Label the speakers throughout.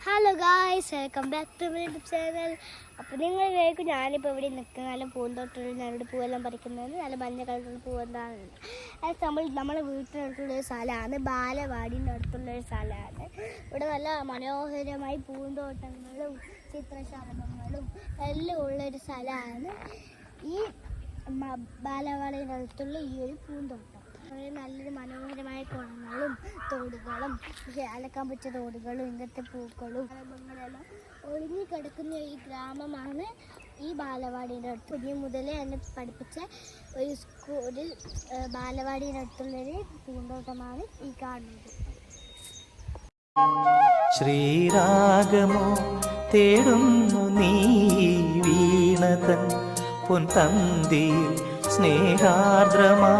Speaker 1: Hello guys, welcome back to my YouTube channel. അപ്പോൾ നിങ്ങൾ വിചാരിക്കും ഞാനിപ്പോൾ ഇവിടെ നിൽക്കുന്ന നല്ല പൂന്തോട്ടത്തിൽ ഞാനിവിടെ പൂവെല്ലാം പറിക്കുന്നത് നല്ല മഞ്ഞ കളറുള്ള പൂവെന്താണ്. അത് നമ്മളെ വീട്ടിനടുത്തുള്ളൊരു സ്ഥലമാണ്, ബാലവാടിൻ്റെ അടുത്തുള്ളൊരു സ്ഥലമാണ്. ഇവിടെ നല്ല മനോഹരമായി പൂന്തോട്ടങ്ങളും ചിത്രശലഭങ്ങളും എല്ലാം ഉള്ളൊരു സ്ഥലമാണ് ഈ ബാലവാടിൻ്റെ അടുത്തുള്ള ഈ ഒരു പൂന്തോട്ടം. നല്ലൊരു മനോഹരമായ കുളങ്ങളും തോടുകളും അലക്കാൻ പറ്റിയ തോടുകളും ഇങ്ങനത്തെ പൂക്കളും ശലഭങ്ങളെല്ലാം ഒളിഞ്ഞു കിടക്കുന്ന ഈ ഗ്രാമമാണ് ഈ ബാലവാടിയുടെ അടുത്ത്. കുഞ്ഞു മുതലേ എന്നെ പഠിപ്പിച്ച ഒരു ബാലവാടിയുടെ അടുത്തുള്ളൊരു പൂന്തോട്ടമാണ് ഈ കാണുന്നത്.
Speaker 2: ശ്രീരാഗമോ തേടുന്നു നീ വീണതൻ പൊൻതന്തിയിൽ സ്നേഹാർദ്രമാ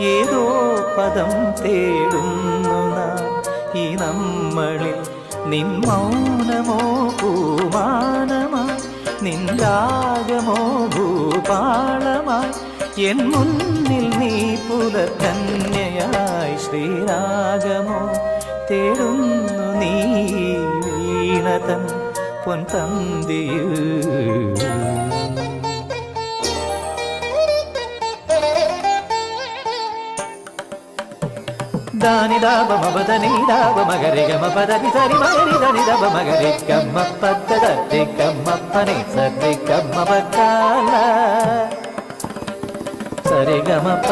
Speaker 2: ഏതോ പദം തേടുന്നു നാം ഈ നമ്മളിൽ. നിൻ മൗനമോ പൂമാനമായി, നിൻ രാഗമോ ഭൂപാളമായി, എൻ മുന്നിൽ നീ പുലകന്യയായി. ശ്രീരാഗമോ തേടുന്നു നീ വീണതൻ പൊൻതന്തിയിൽ. ದಾನಿ ದಾಬ ಮಬದನಿ ದಾಬ ಮಗರಿ ಗಮ ಪದನಿ ಸರಿ ಮಗರಿ ಧನಿ ದಬ ಮಗರಿ ಗಮ್ಮ ಪದ್ದ ದತ್ತಿ ಗಮ್ಮ ಪನಿ ಸರಿ ಗಮ್ಮ ಬಕಾಲ ಸರಿ ಗಮ ಪ